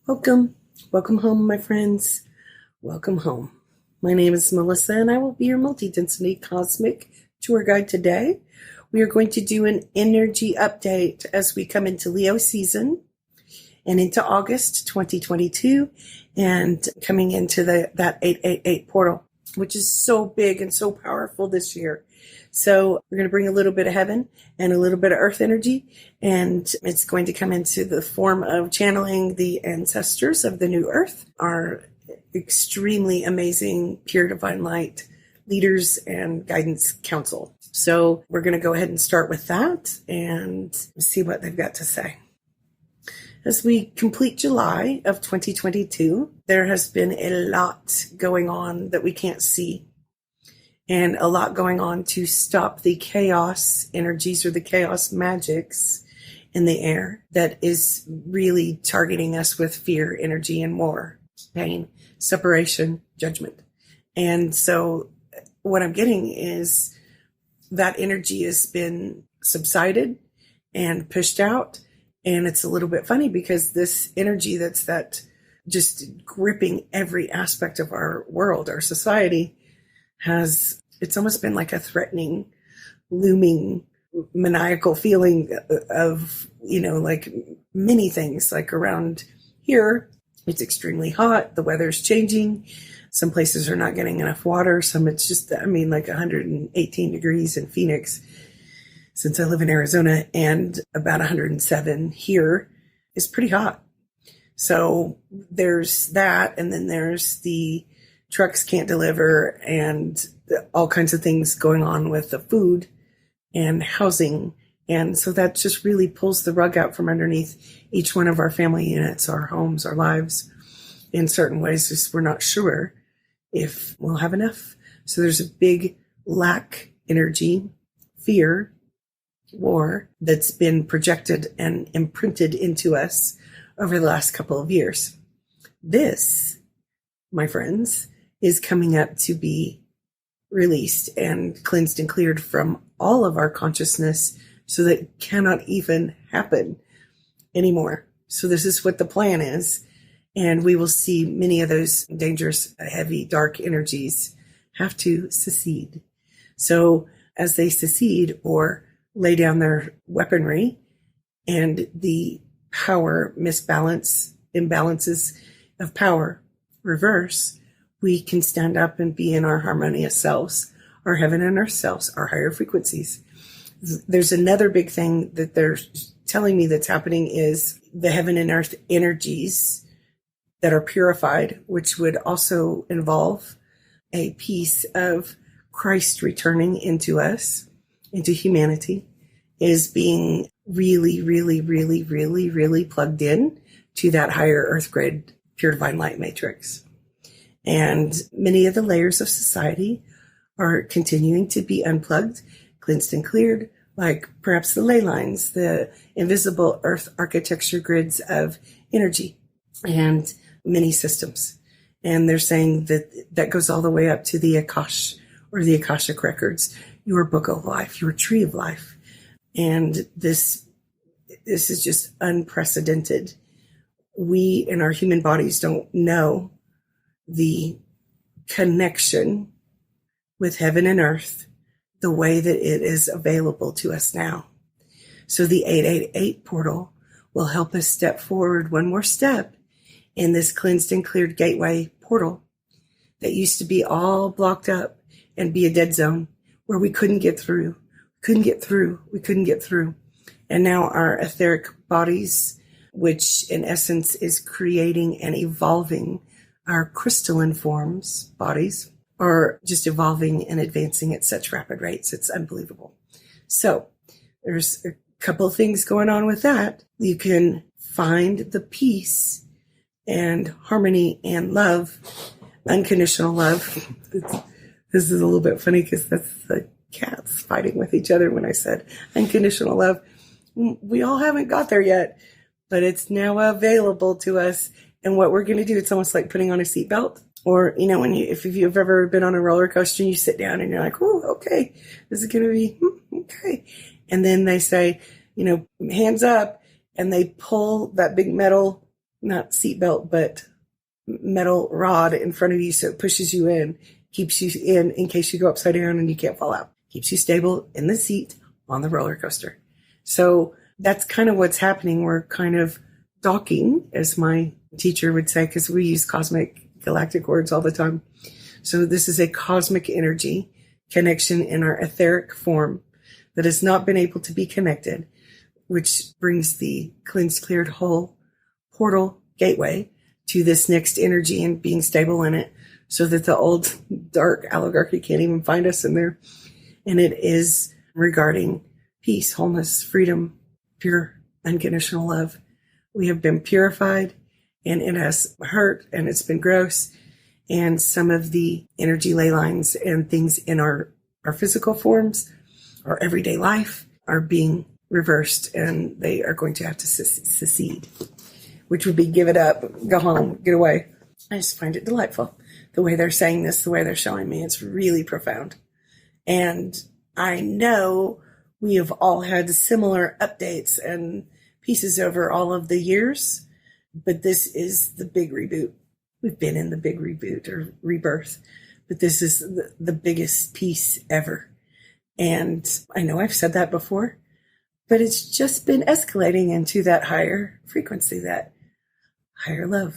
Welcome. Welcome home, my friends. Welcome home. My name is Melissa, and I will be your multi-density cosmic tour guide today. We are going to do an energy update as we come into Leo season and into August 2022 and coming into that 888 portal, which is so big and so powerful this year. So we're going to bring a little bit of heaven and a little bit of earth energy, and it's going to come into the form of channeling the ancestors of the new earth, our extremely amazing pure divine light leaders and guidance council. So we're going to go ahead and start with that and see what they've got to say. As we complete July of 2022, there has been a lot going on that we can't see, and a lot going on to stop the chaos energies or the chaos magics in the air that is really targeting us with fear, energy, and war, pain, separation, judgment. And so what I'm getting is that energy has been subsided and pushed out. And it's a little bit funny because this energy that's that just gripping every aspect of our world, our society, it's almost been like a threatening, looming, maniacal feeling of, like many things. Like around here, it's extremely hot. The weather's changing. Some places are not getting enough water. Some it's just, like 118 degrees in Phoenix, since I live in Arizona, and about 107 here is pretty hot. So there's that. And then there's the trucks can't deliver and all kinds of things going on with the food and housing. And so that just really pulls the rug out from underneath each one of our family units, our homes, our lives in certain ways. Just we're not sure if we'll have enough. So there's a big lack energy, fear, war that's been projected and imprinted into us over the last couple of years. This, my friends, is coming up to be released and cleansed and cleared from all of our consciousness so that it cannot even happen anymore. So this is what the plan is. And we will see many of those dangerous, heavy, dark energies have to secede. So as they secede or lay down their weaponry and the power imbalances of power reverse, we can stand up and be in our harmonious selves, our heaven and earth selves, our higher frequencies. There's another big thing that they're telling me that's happening is the heaven and earth energies that are purified, which would also involve a piece of Christ returning into us, into humanity, is being really, really, really, really, really plugged in to that higher earth grid, pure divine light matrix. And many of the layers of society are continuing to be unplugged, cleansed and cleared, like perhaps the ley lines, the invisible earth architecture grids of energy and many systems. And they're saying that goes all the way up to the Akash or the Akashic records, your book of life, your tree of life. And this is just unprecedented. We in our human bodies don't know the connection with heaven and earth the way that it is available to us now. So the 888 portal will help us step forward one more step in this cleansed and cleared gateway portal that used to be all blocked up and be a dead zone where we couldn't get through. We couldn't get through. And now our etheric bodies, which in essence is creating and evolving our crystalline forms, bodies, are just evolving and advancing at such rapid rates. It's unbelievable. So there's a couple of things going on with that. You can find the peace and harmony and love, unconditional love. This is a little bit funny because that's the cats fighting with each other when I said unconditional love. We all haven't got there yet, but it's now available to us. And what we're going to do, it's almost like putting on a seatbelt. Or, if you've ever been on a roller coaster and you sit down and you're like, oh, okay, this is going to be, okay. And then they say, hands up, and they pull that big metal not seatbelt, but metal rod in front of you, so it pushes you in, keeps you in case you go upside down and you can't fall out. Keeps you stable in the seat on the roller coaster. So that's kind of what's happening. We're kind of docking, as my teacher would say, because we use cosmic galactic words all the time. So this is a cosmic energy connection in our etheric form that has not been able to be connected, which brings the cleansed, cleared, whole portal gateway to this next energy and being stable in it, so that the old dark oligarchy can't even find us in there. And it is regarding peace, wholeness, freedom, pure, unconditional love. We have been purified, and it has hurt, and it's been gross. And some of the energy ley lines and things in our physical forms, our everyday life, are being reversed, and they are going to have to secede, which would be give it up, go home, get away. I just find it delightful. The way they're saying this, the way they're showing me, it's really profound. And I know we have all had similar updates and pieces over all of the years, but this is the big reboot. We've been in the big reboot or rebirth, but this is the biggest piece ever. And I know I've said that before, but it's just been escalating into that higher frequency, that higher love.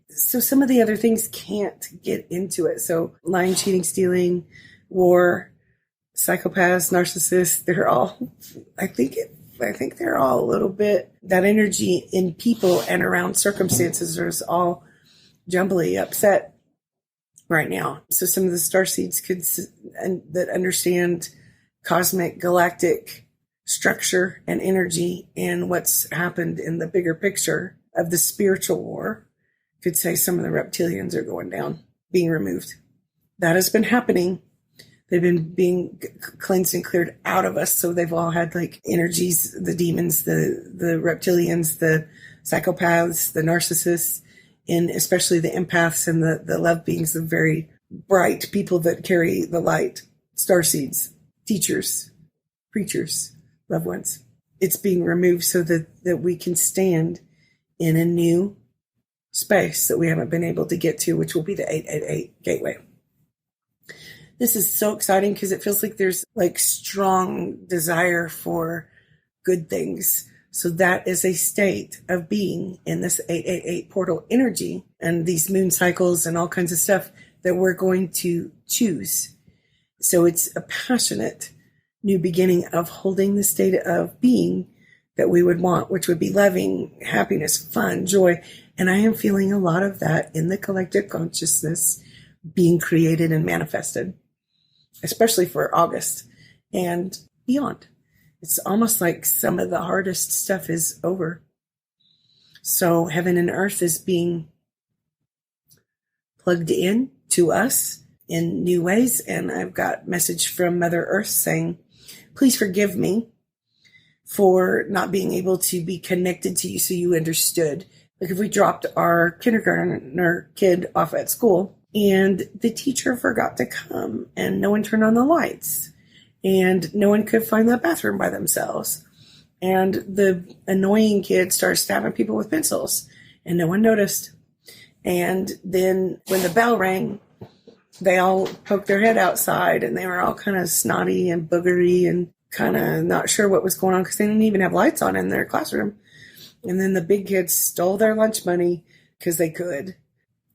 So some of the other things can't get into it. So lying, cheating, stealing, war, psychopaths, narcissists, they're all, I think they're all a little bit, that energy in people and around circumstances is all jumbly upset right now. So some of the starseeds that understand cosmic galactic structure and energy and what's happened in the bigger picture of the spiritual war could say some of the reptilians are going down, being removed. That has been happening. They've been being cleansed and cleared out of us. So they've all had like energies, the demons, the reptilians, the psychopaths, the narcissists, and especially the empaths and the love beings, the very bright people that carry the light, starseeds, teachers, preachers, loved ones. It's being removed so that we can stand in a new space that we haven't been able to get to, which will be the 888 gateway. This is so exciting because it feels like there's like strong desire for good things. So that is a state of being in this 888 portal energy and these moon cycles and all kinds of stuff that we're going to choose. So it's a passionate new beginning of holding the state of being that we would want, which would be loving, happiness, fun, joy. And I am feeling a lot of that in the collective consciousness being created and manifested, especially for August and beyond. It's almost like some of the hardest stuff is over. So heaven and earth is being plugged in to us in new ways. And I've got message from Mother Earth saying, please forgive me for not being able to be connected to you so you understood. Like if we dropped our kindergartner kid off at school and the teacher forgot to come and no one turned on the lights and no one could find that bathroom by themselves. And the annoying kid started stabbing people with pencils and no one noticed. And then when the bell rang, they all poked their head outside and they were all kind of snotty and boogery and kind of not sure what was going on because they didn't even have lights on in their classroom. And then the big kids stole their lunch money because they could.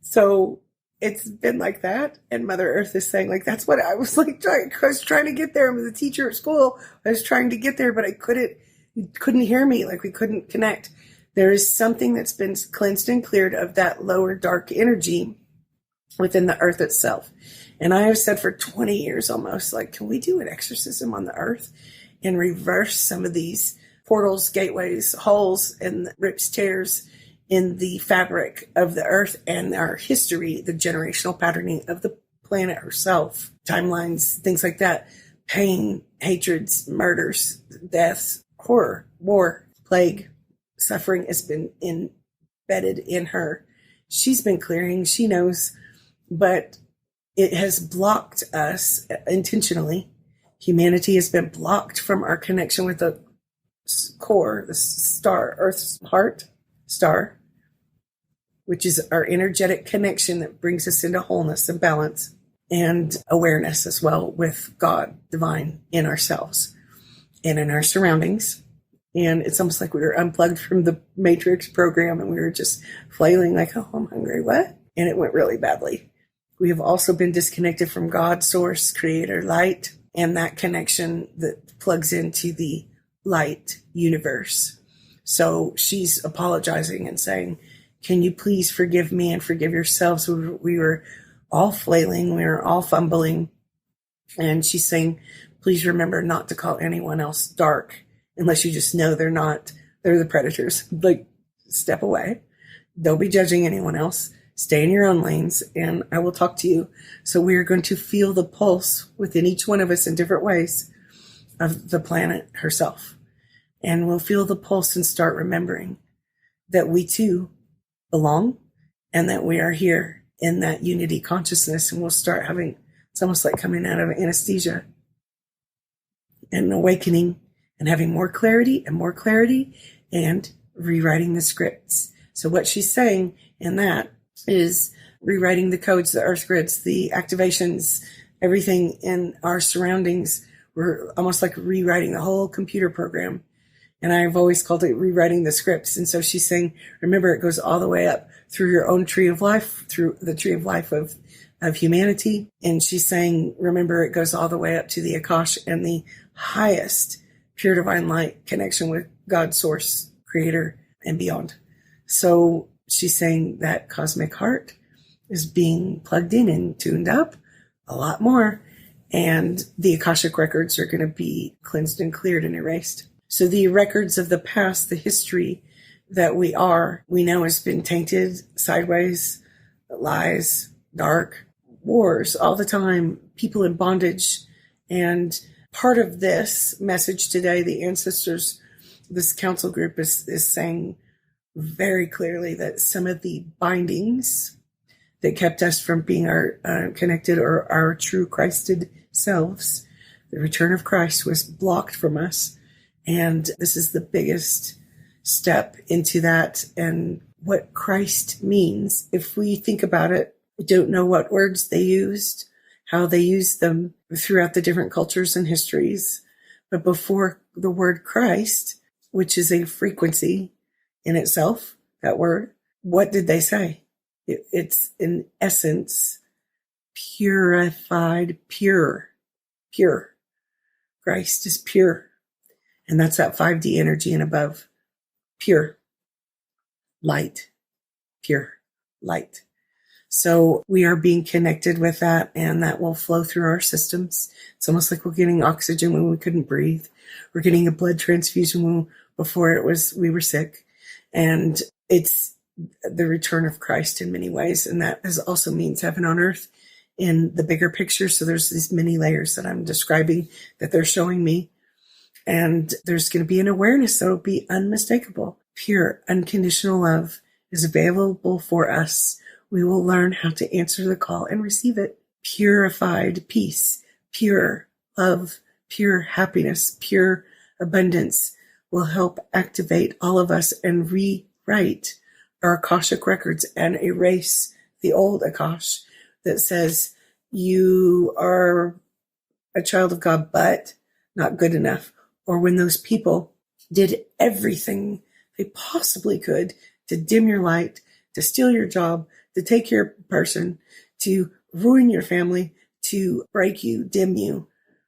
So it's been like that. And Mother Earth is saying, like, that's what I was like I was trying to get there. I was a teacher at school. I was trying to get there, but I couldn't hear me. Like we couldn't connect. There is something that's been cleansed and cleared of that lower dark energy within the earth itself. And I have said for 20 years almost, like, can we do an exorcism on the earth and reverse some of these portals, gateways, holes, and rips, tears in the fabric of the earth and our history, the generational patterning of the planet herself, timelines, things like that, pain, hatreds, murders, deaths, horror, war, plague, suffering has been embedded in her. She's been clearing, she knows, but it has blocked us intentionally. Humanity has been blocked from our connection with the core, the star, Earth's heart, star, which is our energetic connection that brings us into wholeness and balance and awareness as well with God, divine, in ourselves and in our surroundings. And it's almost like we were unplugged from the Matrix program and we were just flailing like, oh, I'm hungry, what? And it went really badly. We have also been disconnected from God, source, creator, light, and that connection that plugs into the light universe. So she's apologizing and saying, can you please forgive me and forgive yourselves? We were all flailing. We were all fumbling. And she's saying, please remember not to call anyone else dark unless you just know they're the predators. Like, step away. Don't be judging anyone else. Stay in your own lanes and I will talk to you. So we are going to feel the pulse within each one of us in different ways of the planet herself. And we'll feel the pulse and start remembering that we too belong and that we are here in that unity consciousness. And we'll start having, it's almost like coming out of anesthesia and awakening and having more clarity and rewriting the scripts. So what she's saying in that is rewriting the codes, the earth grids, the activations, everything in our surroundings. We're almost like rewriting the whole computer program. And I've always called it rewriting the scripts. And so she's saying, remember, it goes all the way up through your own tree of life, through the tree of life of humanity. And she's saying, remember, it goes all the way up to the Akash and the highest pure divine light connection with God, source, creator, and beyond. So she's saying that cosmic heart is being plugged in and tuned up a lot more. And the Akashic records are going to be cleansed and cleared and erased. So the records of the past, the history that we know has been tainted, sideways, lies, dark, wars all the time, people in bondage. And part of this message today, the ancestors, this council group is saying very clearly that some of the bindings that kept us from being our connected or our true Christed selves, the return of Christ was blocked from us. And this is the biggest step into that and what Christ means. If we think about it, we don't know what words they used, how they used them throughout the different cultures and histories. But before the word Christ, which is a frequency in itself, that word, what did they say? It's in essence, purified, pure. Christ is pure. And that's that 5D energy and above. Pure light, pure light. So we are being connected with that, and that will flow through our systems. It's almost like we're getting oxygen when we couldn't breathe. We're getting a blood transfusion before we were sick. And it's the return of Christ in many ways. And that also means heaven on earth in the bigger picture. So there's these many layers that I'm describing that they're showing me. And there's going to be an awareness that will be unmistakable. Pure, unconditional love is available for us. We will learn how to answer the call and receive it. Purified peace, pure love, pure happiness, pure abundance will help activate all of us and rewrite our Akashic records and erase the old Akash that says you are a child of God, but not good enough. Or when those people did everything they possibly could to dim your light, to steal your job, to take your person, to ruin your family, to break you, dim you,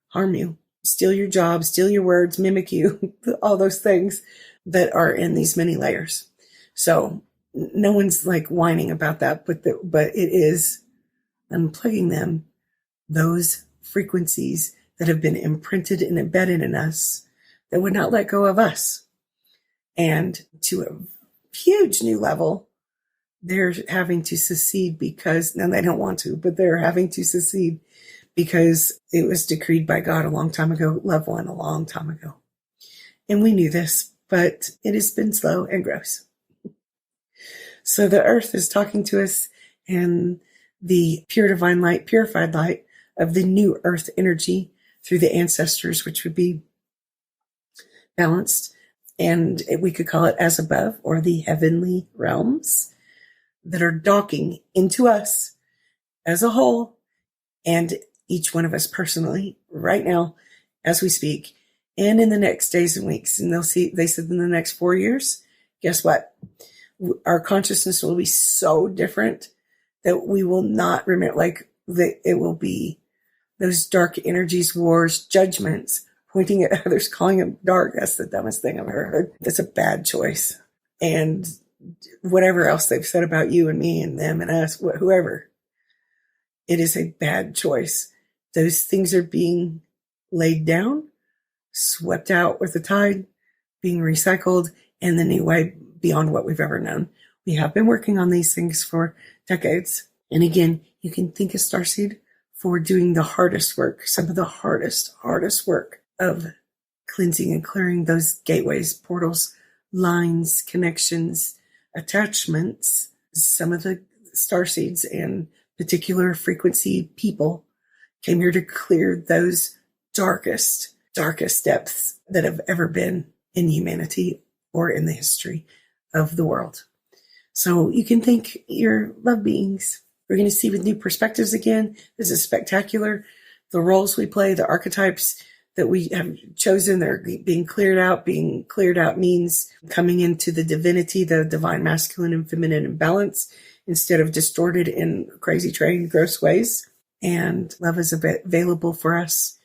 harm you, steal your job, steal your words, mimic you, all those things that are in these many layers. So no one's like whining about that, but it is unplugging them, those frequencies that have been imprinted and embedded in us that would not let go of us. And to a huge new level, they're having to secede because, now they don't want to, but they're having to secede because it was decreed by God a long time ago, loved one a long time ago. And we knew this, but it has been slow and gross. So the earth is talking to us, and the pure divine light, purified light of the new earth energy through the ancestors, which would be balanced. And we could call it as above or the heavenly realms. that are docking into us as a whole and each one of us personally right now as we speak and in the next days and weeks. And they said in the next 4 years, guess what? Our consciousness will be so different that we will not remember, it will be those dark energies, wars, judgments, pointing at others, calling them dark. That's the dumbest thing I've ever heard. That's a bad choice. And whatever else they've said about you and me and them and us, whoever, it is a bad choice. Those things are being laid down, swept out with the tide, being recycled in the new way beyond what we've ever known. We have been working on these things for decades. And again, you can thank a starseed for doing the hardest work, some of the hardest work of cleansing and clearing those gateways, portals, lines, connections, attachments. Some of the starseeds and particular frequency people came here to clear those darkest depths that have ever been in humanity or in the history of the world. So you can thank your love beings. We're going to see with new perspectives again. This is spectacular. The roles we play, the archetypes that we have chosen, they're being cleared out. Being cleared out means coming into the divinity, the divine masculine and feminine in balance, instead of distorted in crazy, trained, gross ways. And love is available for us.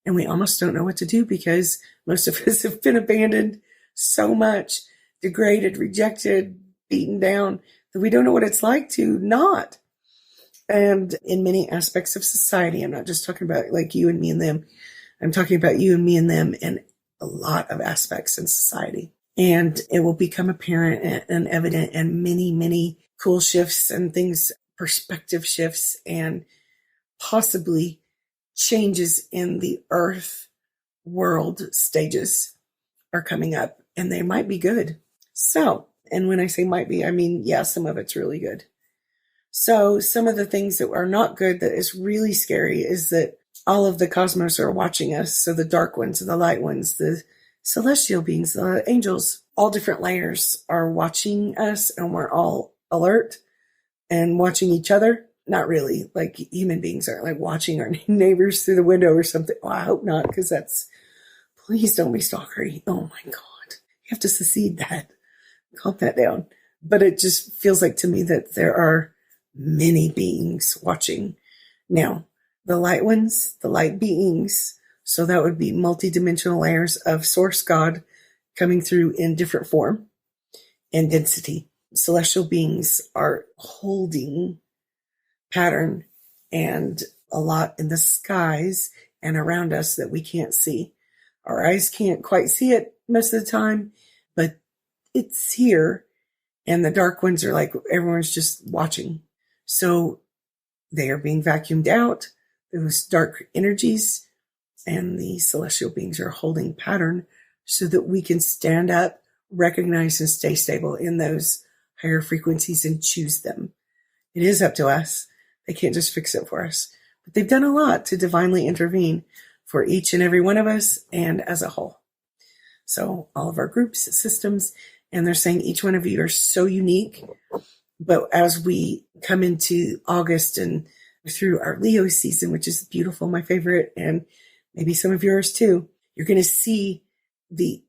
And we almost don't know what to do because most of us have been abandoned so much, degraded, rejected, beaten down, that we don't know what it's like to not. And in many aspects of society, I'm not just talking about like you and me and them. I'm talking about you and me and them in a lot of aspects in society. And it will become apparent and evident in many, many cool shifts and things, perspective shifts, and possibly changes in the earth world stages are coming up, and they might be good. So, and when I say might be, I mean, yeah, some of it's really good. So some of the things that are not good, that is really scary, is that all of the cosmos are watching us. So the dark ones, the light ones, the celestial beings, the angels, all different layers are watching us, and we're all alert and watching each other. Not really, like human beings aren't like watching our neighbors through the window or something. Well, I hope not, because please don't be stalkery. Oh my God. You have to secede that. Calm that down. But it just feels like to me that there are many beings watching. Now, the light ones, the light beings, so that would be multidimensional layers of source God coming through in different form and density. Celestial beings are holding pattern and a lot in the skies and around us that we can't see. Our eyes can't quite see it most of the time, but it's here. And the dark ones are like, everyone's just watching. So they are being vacuumed out, those dark energies, and the celestial beings are holding pattern so that we can stand up, recognize, and stay stable in those higher frequencies and choose them. It is up to us. They can't just fix it for us. But they've done a lot to divinely intervene for each and every one of us and as a whole. So all of our groups, systems, and they're saying each one of you are so unique. But as we come into August and through our Leo season, which is beautiful, my favorite, and maybe some of yours too, you're going to see the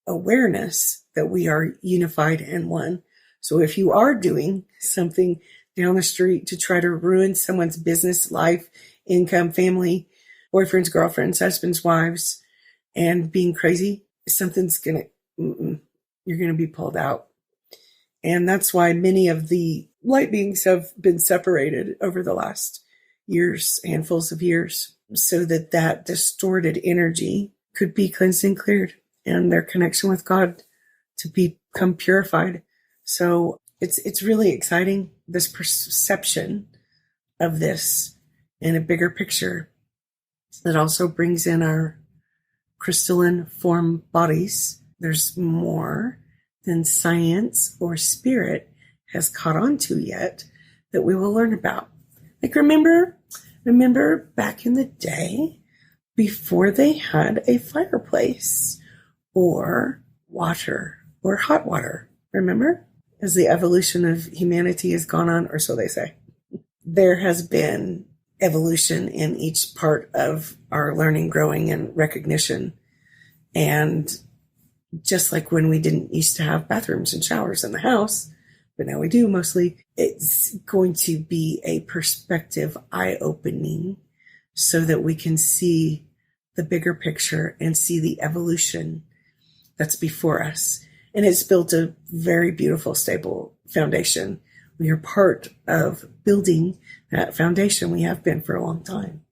awareness that we are unified and one. So if you are doing something down the street to try to ruin someone's business, life, income, family, boyfriends, girlfriends, husbands, wives, and being crazy, you're going to be pulled out. And that's why many of the light beings have been separated over the last years, handfuls of years, so that distorted energy could be cleansed and cleared and their connection with God to become purified. So it's really exciting, this perception of this in a bigger picture that also brings in our crystalline form bodies. There's more than science or spirit has caught on to yet that we will learn about. Like remember back in the day before they had a fireplace or water or hot water, remember? as the evolution of humanity has gone on, or so they say, there has been evolution in each part of our learning, growing, and recognition. And just like when we didn't used to have bathrooms and showers in the house, but now we do mostly, it's going to be a perspective eye-opening so that we can see the bigger picture and see the evolution that's before us. And it's built a very beautiful, stable foundation. We are part of building that foundation. We have been for a long time.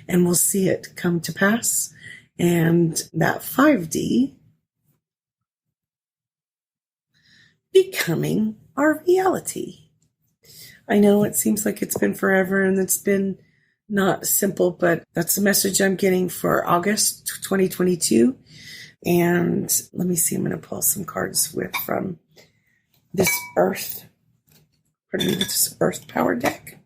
And we'll see it come to pass. And that 5D becoming our reality. I know it seems like it's been forever and it's been not simple, but that's the message I'm getting for August 2022. And let me see, I'm going to pull some cards from this Earth Power deck.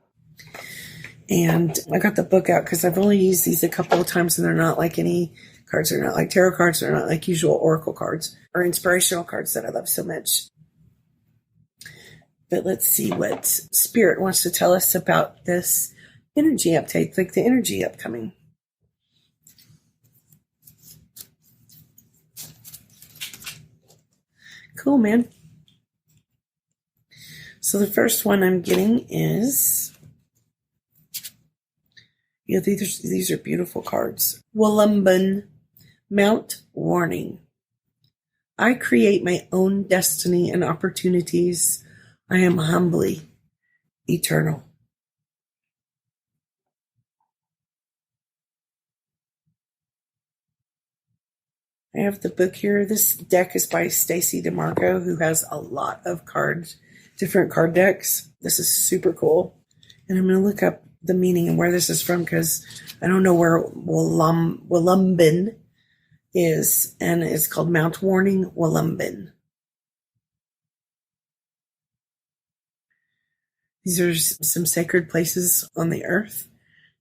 And I got the book out because I've only used these a couple of times and they're not like any cards. They're not like tarot cards. They're not like usual oracle cards or inspirational cards that I love so much. But let's see what Spirit wants to tell us about this energy update, like the energy upcoming. Cool, man. So the first one I'm getting is, these are beautiful cards. Wolumban, Mount Warning. I create my own destiny and opportunities. I am humbly eternal. I have the book here. This deck is by Stacy DeMarco, who has a lot of cards, different card decks. This is super cool. And I'm going to look up the meaning and where this is from because I don't know where Wolumban is. And it's called Mount Warning Wolumban. These are some sacred places on the earth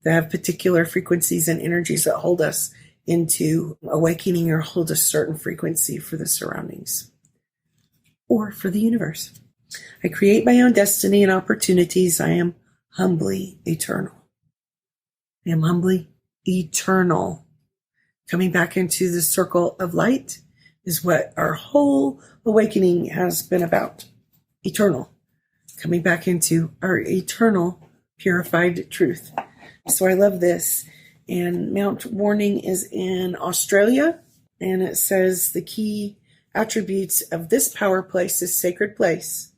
that have particular frequencies and energies that hold us into awakening or hold a certain frequency for the surroundings or for the universe. I create my own destiny and opportunities. I am humbly eternal. I am humbly eternal. Coming back into the circle of light is what our whole awakening has been about. Eternal. Coming back into our eternal purified truth. So I love this. And Mount Warning is in Australia. And it says the key attributes of this power place, this sacred place,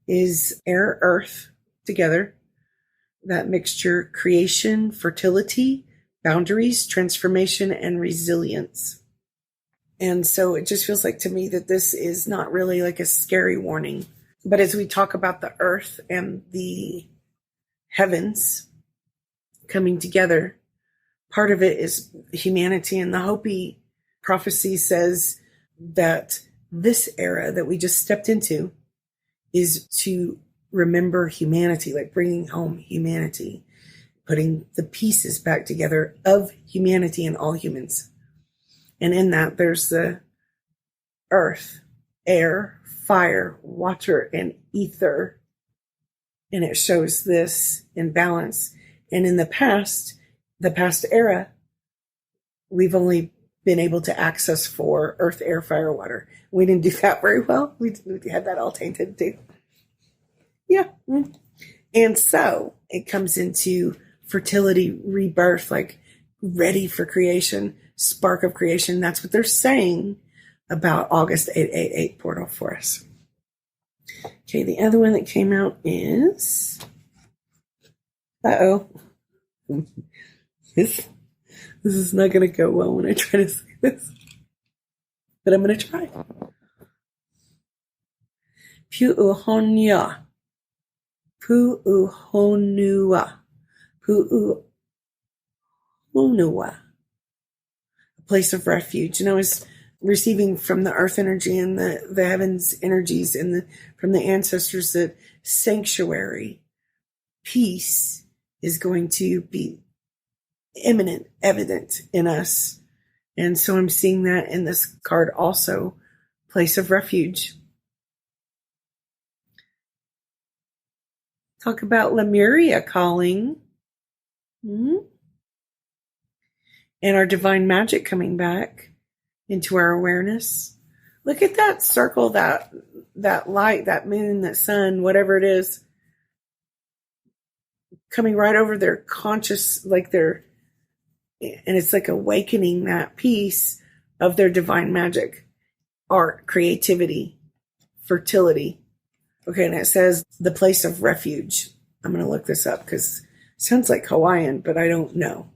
is air, earth together. That mixture, creation, fertility, boundaries, transformation, and resilience. And so it just feels like to me that this is not really like a scary warning. But as we talk about the earth and the heavens coming together, part of it is humanity. And the Hopi prophecy says that this era that we just stepped into is to remember humanity, like bringing home humanity, putting the pieces back together of humanity and all humans. And in that, there's the earth, air, fire, water, and ether. And it shows this in balance. And in the past era, we've only been able to access for earth, air, fire, water. We didn't do that very well. We had that all tainted too. Yeah. And so it comes into fertility, rebirth, like ready for creation, spark of creation. That's what they're saying about August 888 portal for us. Okay, the other one that came out is, this is not going to go well when I try to say this, but I'm going to try. Pu'uhonua. A place of refuge. And I was receiving from the earth energy and the heavens energies and from the ancestors that sanctuary, peace is going to be imminent, evident in us. And so I'm seeing that in this card also, place of refuge. Talk about Lemuria calling. And our divine magic coming back into our awareness. Look at that circle, that light, that moon, that sun, whatever it is, coming right over their conscious, and it's like awakening that piece of their divine magic, art, creativity, fertility. Okay, and it says the place of refuge. I'm going to look this up because it sounds like Hawaiian, but I don't know.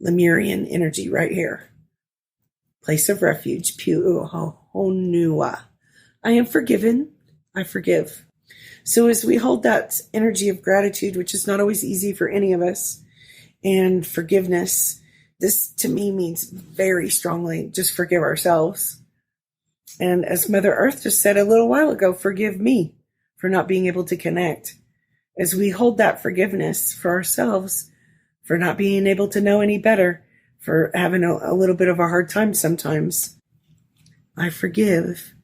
Lemurian energy right here. Place of refuge, Pu'uhonua. I am forgiven. I forgive. So as we hold that energy of gratitude, which is not always easy for any of us, and forgiveness, this to me means very strongly just forgive ourselves. And as Mother Earth just said a little while ago, forgive me for not being able to connect. As we hold that forgiveness for ourselves, for not being able to know any better, for having a little bit of a hard time sometimes. I forgive.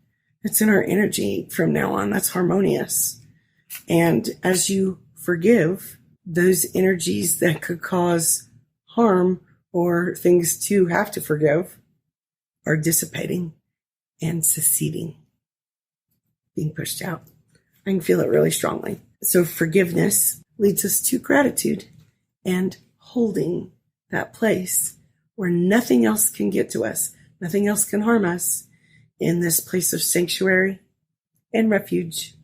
It's in our energy from now on. That's harmonious. And as you forgive, those energies that could cause harm or things to have to forgive are dissipating and seceding, being pushed out. I can feel it really strongly. So forgiveness leads us to gratitude and holding that place where nothing else can get to us, nothing else can harm us, in this place of sanctuary and refuge.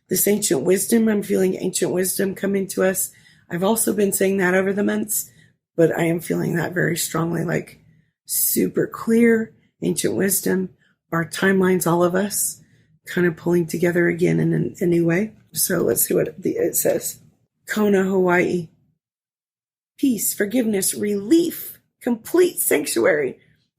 This ancient wisdom, I'm feeling ancient wisdom coming to us. I've also been saying that over the months, but I am feeling that very strongly, like super clear ancient wisdom, our timelines, all of us kind of pulling together again in a new way. So let's see what it says. Kona, Hawaii. Peace, forgiveness, relief, complete sanctuary.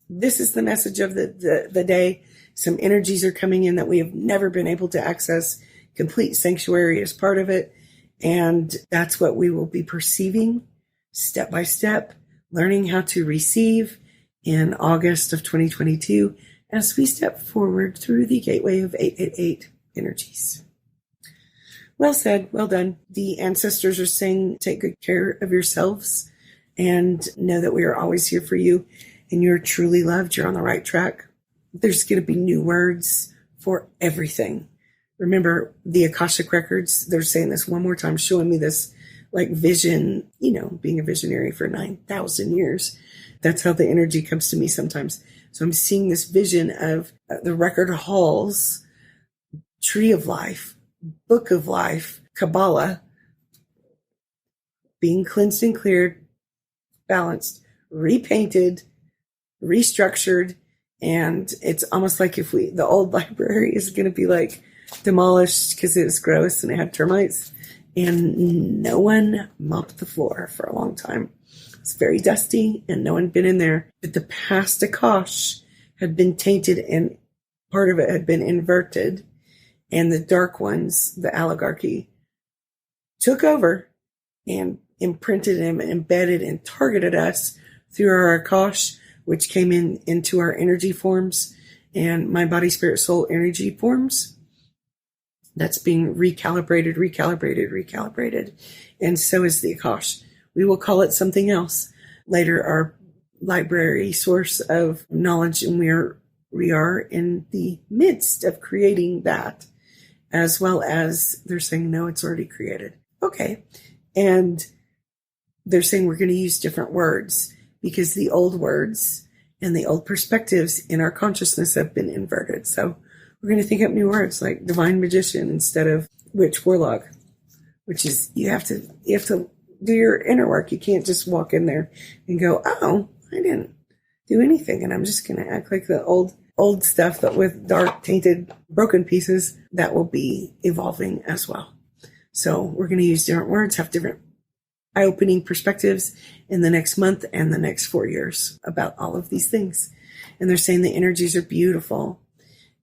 This is the message of the day. Some energies are coming in that we have never been able to access. Complete sanctuary is part of it. And that's what we will be perceiving step by step, learning how to receive in August of 2022 as we step forward through the gateway of 888 energies. Well said. Well done. The ancestors are saying, take good care of yourselves and know that we are always here for you and you're truly loved. You're on the right track. There's going to be new words for everything. Remember the Akashic records. They're saying this one more time, showing me this like vision, being a visionary for 9,000 years. That's how the energy comes to me sometimes. So I'm seeing this vision of the record halls, tree of life, book of life, Kabbalah, being cleansed and cleared, balanced, repainted, restructured. And it's almost like if the old library is going to be like demolished because it was gross and it had termites and no one mopped the floor for a long time. It's very dusty and no one had been in there. But the past Akash had been tainted and part of it had been inverted. And the dark ones, the oligarchy, took over and imprinted and embedded and targeted us through our Akash, which came into our energy forms and my body, spirit, soul energy forms. That's being recalibrated. And so is the Akash. We will call it something else later, our library source of knowledge. And we are in the midst of creating that, as well as they're saying, no, it's already created. Okay. And they're saying we're going to use different words because the old words and the old perspectives in our consciousness have been inverted. So we're going to think up new words like divine magician instead of witch warlock, which is you have to do your inner work. You can't just walk in there and go, oh, I didn't do anything. And I'm just going to act like the old stuff, but with dark, tainted, broken pieces that will be evolving as well. So we're going to use different words, have different eye-opening perspectives in the next month and the next 4 years about all of these things. And they're saying the energies are beautiful.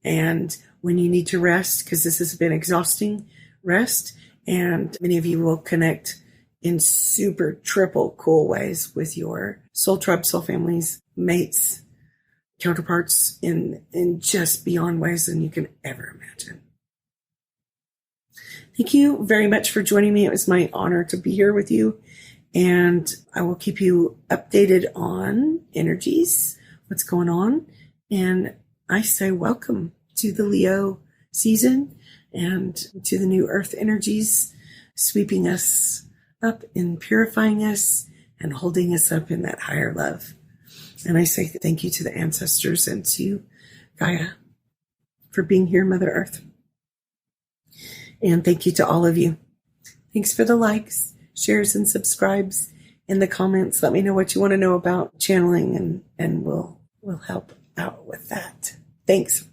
And when you need to rest, because this has been exhausting, rest. And many of you will connect in super triple cool ways with your soul tribe, soul families, mates, counterparts in just beyond ways than you can ever imagine. Thank you very much for joining me. It was my honor to be here with you. And I will keep you updated on energies, what's going on. And I say welcome to the Leo season and to the new earth energies, sweeping us up and purifying us and holding us up in that higher love. And I say thank you to the ancestors and to Gaia for being here, Mother Earth. And thank you to all of you. Thanks for the likes, shares, and subscribes in the comments. Let me know what you want to know about channeling, and we'll help out with that. Thanks.